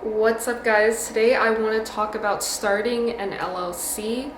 What's up, guys? Today I want to talk about starting an LLC.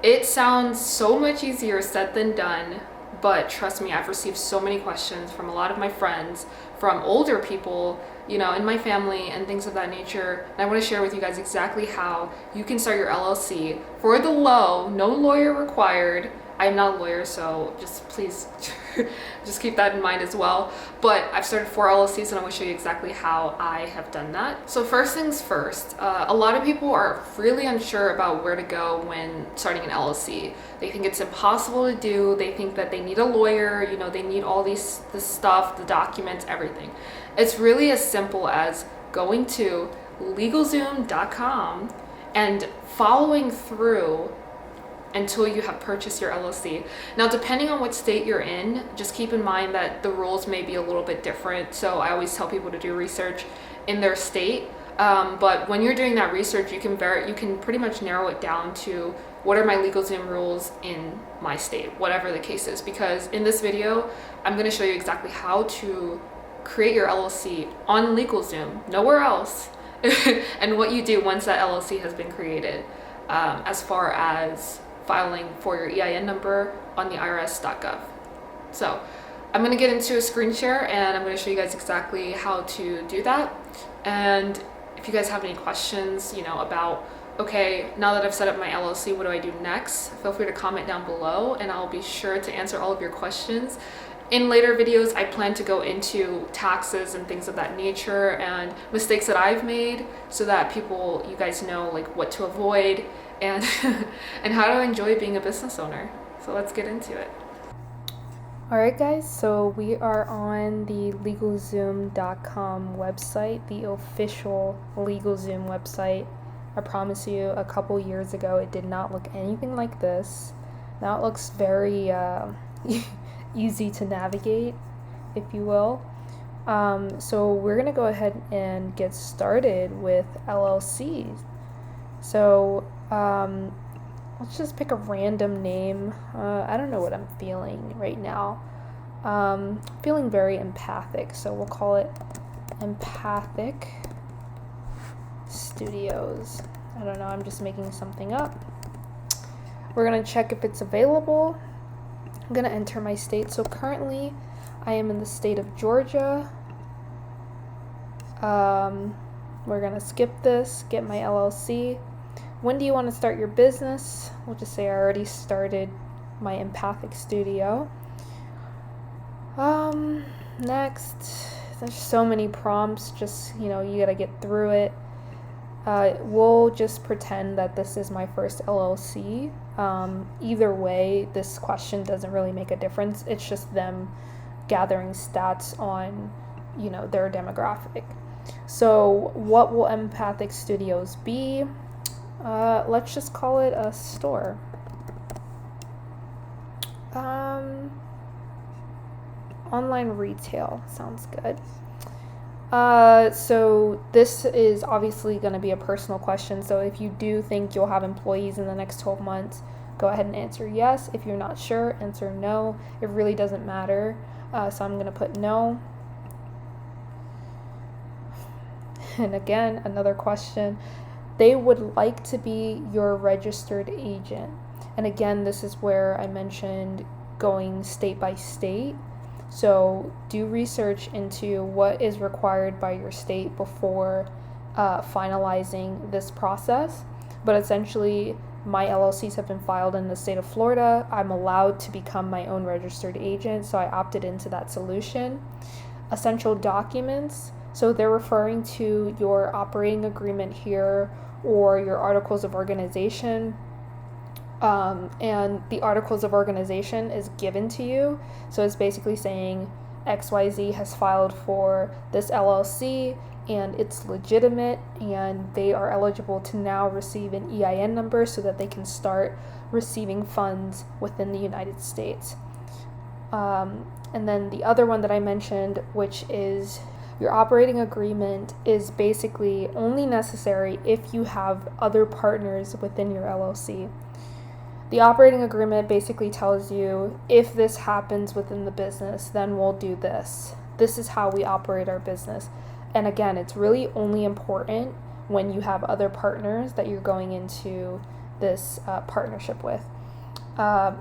It sounds so much easier said than done, but trust me, I've received so many questions from a lot of my friends, from older people, in my family and things of that nature. And I want to share with you guys exactly how you can start your LLC for the low, no lawyer required. I'm not a lawyer, so just please just keep that in mind as well. But I've started 4 LLCs and I want to show you exactly how I have done that. So first things first, a lot of people are really unsure about where to go when starting an LLC. They think it's impossible to do. They think that they need a lawyer, they need all this stuff, the documents, everything. It's really as simple as going to Legalzoom.com and following through until you have purchased your LLC. Now, depending on what state you're in, just keep in mind that the rules may be a little bit different. So I always tell people to do research in their state. But when you're doing that research, you can pretty much narrow it down to what are my LegalZoom rules in my state, whatever the case is. Because in this video, I'm going to show you exactly how to create your LLC on LegalZoom, nowhere else, and what you do once that LLC has been created, as far as filing for your EIN number on the irs.gov. So I'm going to get into a screen share and I'm going to show you guys exactly how to do that. And if you guys have any questions, about, okay, now that I've set up my LLC, what do I do next? Feel free to comment down below and I'll be sure to answer all of your questions. In later videos, I plan to go into taxes and things of that nature and mistakes that I've made so that you guys know like what to avoid and and how to enjoy being a business owner. So let's get into it. Alright guys, so we are on the LegalZoom.com website, the official LegalZoom website. I promise you, a couple years ago it did not look anything like this. Now it looks very easy to navigate, if you will. So we're gonna go ahead and get started with LLCs. So let's just pick a random name. I don't know what I'm feeling right now. Feeling very empathic, so we'll call it Empathic Studios. I don't know, I'm just making something up. We're gonna check if it's available. I'm going to enter my state. So currently I am in the state of Georgia. We're going to skip this, get my LLC. When do you want to start your business? We'll just say I already started my Empathic Studio. Next, there's so many prompts, just, you got to get through it. We'll just pretend that this is my first LLC. Either way, this question doesn't really make a difference. It's just them gathering stats on, their demographic. So what will Empathic Studios be? Let's just call it a store. Online retail sounds good. So this is obviously going to be a personal question. So if you do think you'll have employees in the next 12 months, go ahead and answer yes. If you're not sure, answer no. It really doesn't matter. So I'm going to put no. And again, another question. They would like to be your registered agent. And again, this is where I mentioned going state by state. So do research into what is required by your state before finalizing this process. But essentially, my LLCs have been filed in the state of Florida. I'm allowed to become my own registered agent, so I opted into that solution. Essential documents. So they're referring to your operating agreement here or your articles of organization. And the articles of organization is given to you. So it's basically saying XYZ has filed for this LLC and it's legitimate and they are eligible to now receive an EIN number so that they can start receiving funds within the United States. And then the other one that I mentioned, which is your operating agreement, is basically only necessary if you have other partners within your LLC. The operating agreement basically tells you if this happens within the business, then we'll do this. This is how we operate our business. And again, it's really only important when you have other partners that you're going into this partnership with.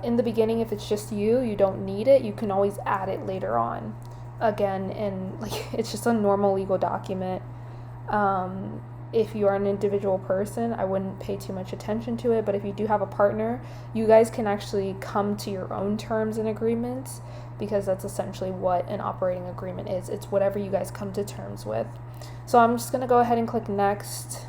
In the beginning, if it's just you don't need it. You can always add it later on. Again, and like it's just a normal legal document. If you are an individual person, I wouldn't pay too much attention to it. But if you do have a partner, you guys can actually come to your own terms and agreements, because that's essentially what an operating agreement is. It's whatever you guys come to terms with. So I'm just going to go ahead and click next.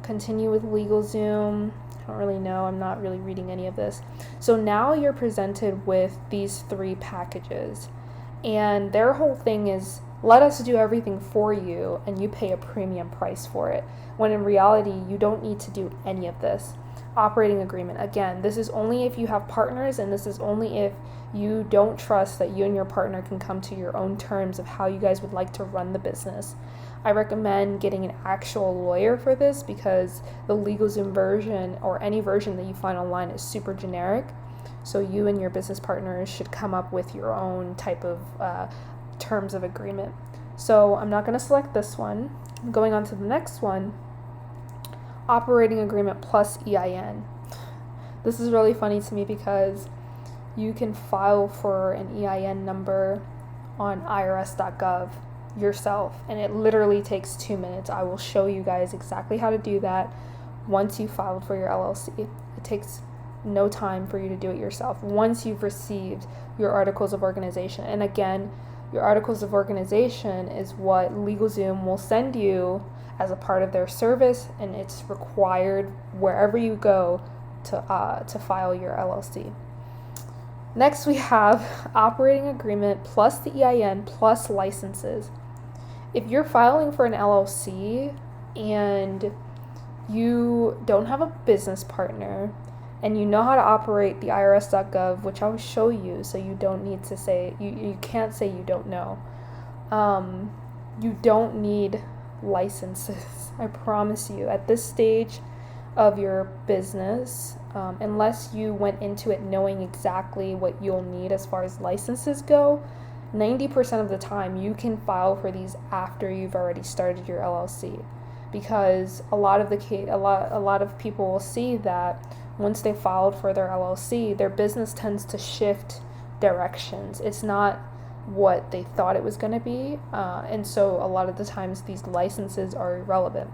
Continue with Legalzoom. I don't really know. I'm not really reading any of this. So now you're presented with these 3 packages. And their whole thing is, let us do everything for you and you pay a premium price for it. When in reality, you don't need to do any of this. Operating agreement. Again, this is only if you have partners, and this is only if you don't trust that you and your partner can come to your own terms of how you guys would like to run the business. I recommend getting an actual lawyer for this, because the Legalzoom version, or any version that you find online, is super generic. So you and your business partners should come up with your own type of terms of agreement. So I'm not going to select this one. I'm going on to the next one. Operating agreement plus EIN. This is really funny to me because you can file for an EIN number on irs.gov yourself, and it literally takes 2 minutes. I will show you guys exactly how to do that once you filed for your LLC. It takes no time for you to do it yourself once you've received your articles of organization. And again, your articles of organization is what Legalzoom will send you as a part of their service, and it's required wherever you go to file your LLC. Next, we have operating agreement plus the EIN plus licenses. If you're filing for an LLC and you don't have a business partner and you know how to operate the irs.gov, which I'll show you, so you don't need to say, you can't say you don't know. You don't need licenses. I promise you, at this stage of your business, unless you went into it knowing exactly what you'll need as far as licenses go, 90% of the time you can file for these after you've already started your LLC, because a lot of people will see that once they filed for their LLC, their business tends to shift directions. It's not what they thought it was going to be, and so a lot of the times these licenses are irrelevant.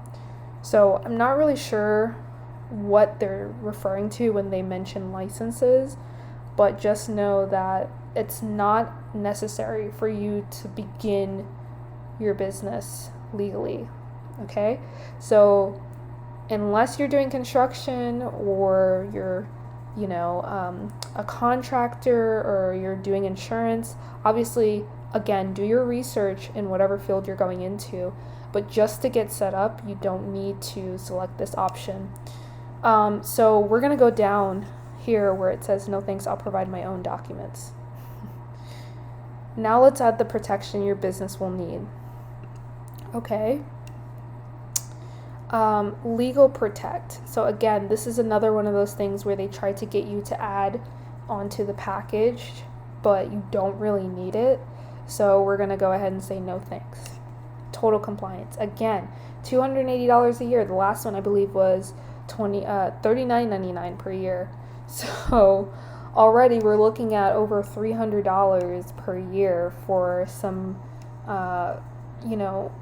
So I'm not really sure what they're referring to when they mention licenses, but just know that it's not necessary for you to begin your business legally. Okay? So unless you're doing construction, or you're a contractor, or you're doing insurance, obviously, again, do your research in whatever field you're going into, but just to get set up, you don't need to select this option. So we're going to go down here where it says, no thanks, I'll provide my own documents. Now let's add the protection your business will need. Okay. Legal protect. So again, this is another one of those things where they try to get you to add onto the package, but you don't really need it. So we're going to go ahead and say no thanks. Total compliance. Again, $280 a year. The last one I believe was $39.99 per year. So already we're looking at over $300 per year for some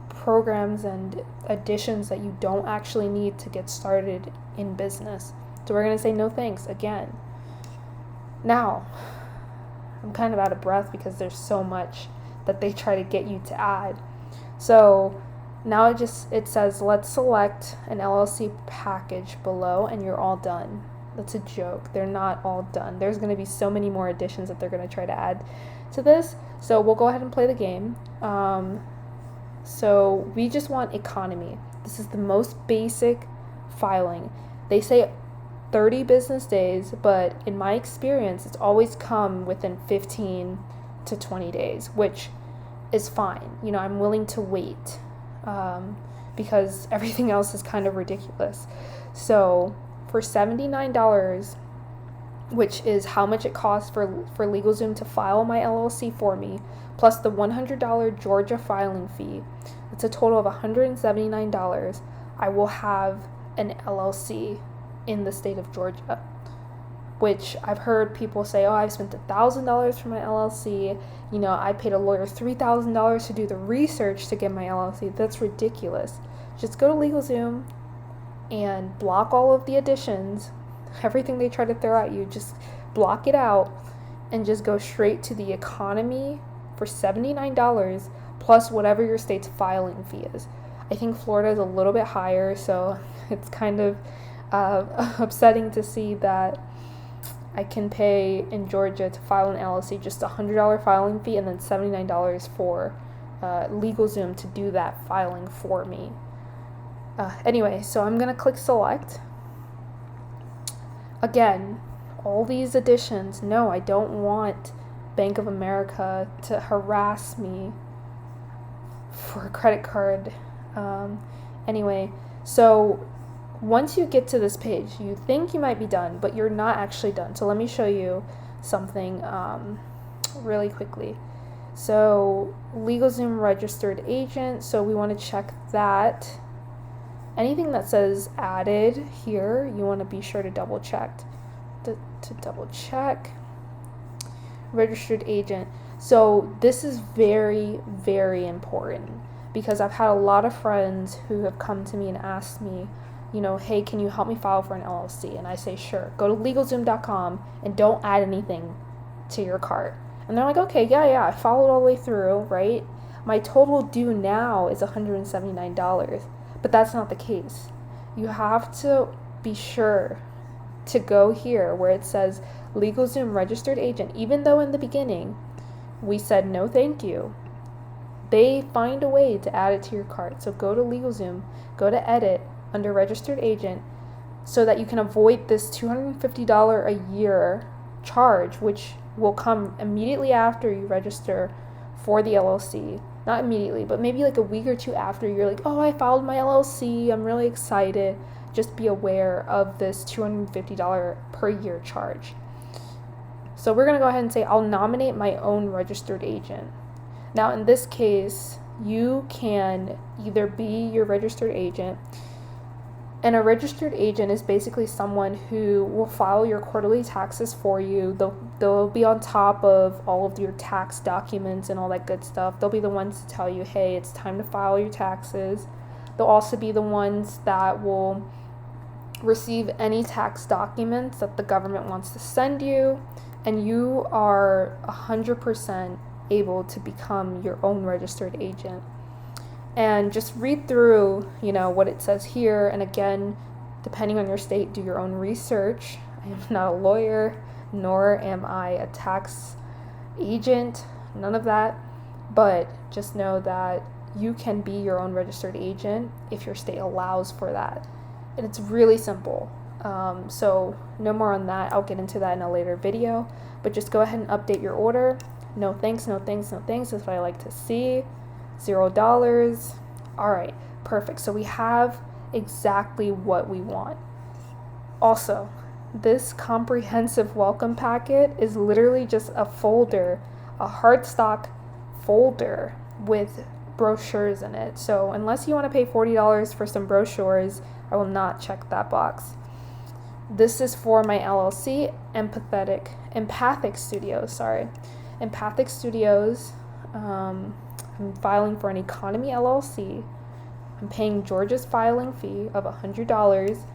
programs and additions that you don't actually need to get started in business. So we're going to say no thanks again. Now, I'm kind of out of breath because there's so much that they try to get you to add. So now it says, let's select an LLC package below and you're all done. That's a joke. They're not all done. There's going to be so many more additions that they're going to try to add to this. So we'll go ahead and play the game. So we just want economy. This is the most basic filing. They say 30 business days, but in my experience, it's always come within 15 to 20 days, which is fine. I'm willing to wait because everything else is kind of ridiculous. So for $79, which is how much it costs for LegalZoom to file my LLC for me, plus the $100 Georgia filing fee. It's a total of $179. I will have an LLC in the state of Georgia, which I've heard people say, oh, I've spent $1,000 for my LLC. You know, I paid a lawyer $3,000 to do the research to get my LLC. That's ridiculous. Just go to LegalZoom and block all of the additions. Everything they try to throw at you, just block it out and just go straight to the economy for $79 plus whatever your state's filing fee is. I think Florida is a little bit higher, so it's kind of upsetting to see that I can pay in Georgia to file an LLC just a $100 filing fee and then $79 for LegalZoom to do that filing for me. Anyway, so I'm going to click select. Again, all these additions, no, I don't want Bank of America to harass me for a credit card. Anyway, so once you get to this page, you think you might be done, but you're not actually done. So let me show you something really quickly. So LegalZoom registered agent, so we want to check that. Anything that says added here, you want to be sure to double check. To double check. Registered agent. So this is very, very important because I've had a lot of friends who have come to me and asked me, you know, hey, can you help me file for an LLC? And I say, sure. Go to LegalZoom.com and don't add anything to your cart. And they're like, okay, yeah, I followed all the way through, right? My total due now is $179. But that's not the case. You have to be sure to go here where it says LegalZoom registered agent. Even though in the beginning we said no thank you, they find a way to add it to your cart. So go to LegalZoom, go to edit under registered agent so that you can avoid this $250 a year charge, which will come immediately after you register for the LLC. Not immediately, but maybe like a week or two after, you're like, oh, I filed my LLC, I'm really excited. Just be aware of this $250 per year charge. So we're going to go ahead and say I'll nominate my own registered agent. Now in this case, you can either be your registered agent, and a registered agent is basically someone who will file your quarterly taxes for you. They'll be on top of all of your tax documents and all that good stuff. They'll be the ones to tell you, hey, it's time to file your taxes. They'll also be the ones that will receive any tax documents that the government wants to send you, and you are 100% able to become your own registered agent. And just read through, you know, what it says here. And again, depending on your state, do your own research. I am not a lawyer, nor am I a tax agent, none of that. But just know that you can be your own registered agent if your state allows for that. And it's really simple. So no more on that. I'll get into that in a later video. But just go ahead and update your order. No thanks, no thanks, no thanks is what I like to see. $0. All right, perfect. So we have exactly what we want. Also, this comprehensive welcome packet is literally just a folder, a hardstock folder with brochures in it. So unless you want to pay $40 for some brochures, I will not check that box. This is for my LLC, Empathic Studios. Empathic Studios. I'm filing for an economy LLC. I'm paying Georgia's filing fee of $100.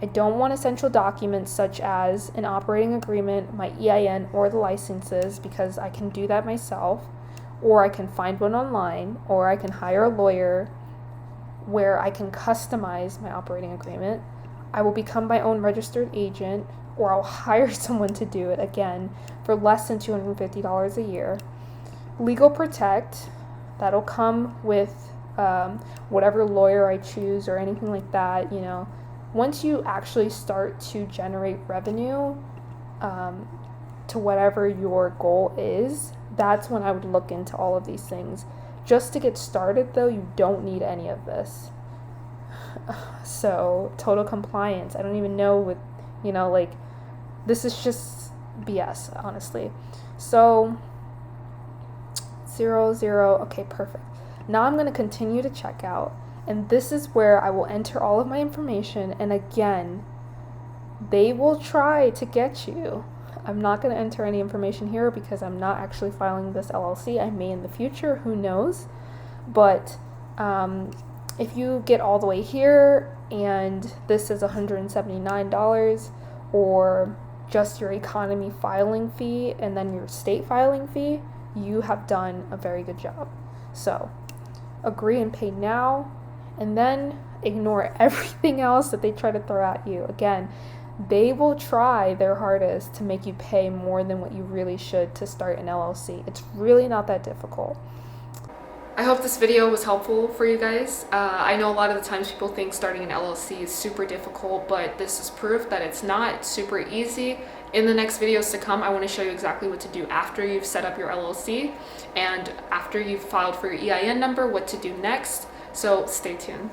I don't want essential documents such as an operating agreement, my EIN, or the licenses because I can do that myself, or I can find one online, or I can hire a lawyer where I can customize my operating agreement. I will become my own registered agent, or I'll hire someone to do it, again, for less than $250 a year. Legal Protect, that'll come with whatever lawyer I choose or anything like that, you know. Once you actually start to generate revenue to whatever your goal is, that's when I would look into all of these things. Just to get started, though, you don't need any of this. So, total compliance. I don't even know what, you know, like, This is just BS, honestly. So 00, okay, perfect. Now I'm going to continue to check out, and this is where I will enter all of my information, and again, they will try to get you. I'm not going to enter any information here because I'm not actually filing this LLC. I may in the future, who knows. But if you get all the way here and this is $179, or just your economy filing fee and then your state filing fee, you have done a very good job. So agree and pay now, and then ignore everything else that they try to throw at you. Again, they will try their hardest to make you pay more than what you really should to start an LLC. It's really not that difficult. I hope this video was helpful for you guys. I know a lot of the times people think starting an LLC is super difficult, but this is proof that it's not. It's super easy. In the next videos to come, I want to show you exactly what to do after you've set up your LLC and after you've filed for your EIN number, what to do next. So stay tuned.